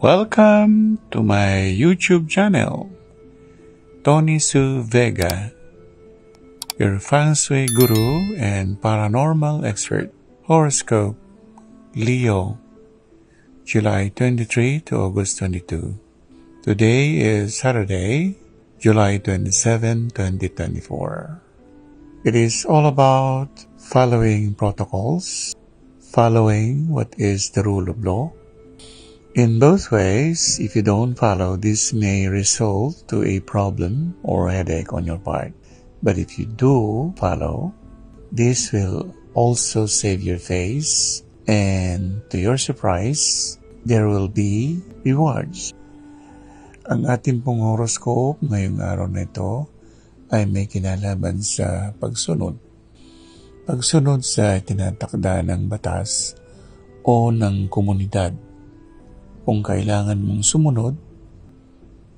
Welcome to my YouTube channel, Tony Su Vega, your feng shui guru and paranormal expert. Horoscope, Leo, July 23 to August 22. Today is Saturday, July 27, 2024. It is all about following protocols, following what is the rule of law. In both ways, if you don't follow, this may result to a problem or headache on your part. But if you do follow, this will also save your face, and to your surprise, there will be rewards. Ang ating pong horoscope ngayong araw na ito ay may kinalaman sa pagsunod. Pagsunod sa tinatakda ng batas o ng komunidad. Kung kailangan mong sumunod,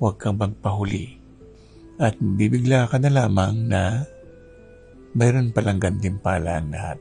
huwag kang magpahuli at bibigla ka na lamang na mayroon palang gantimpala ang lahat.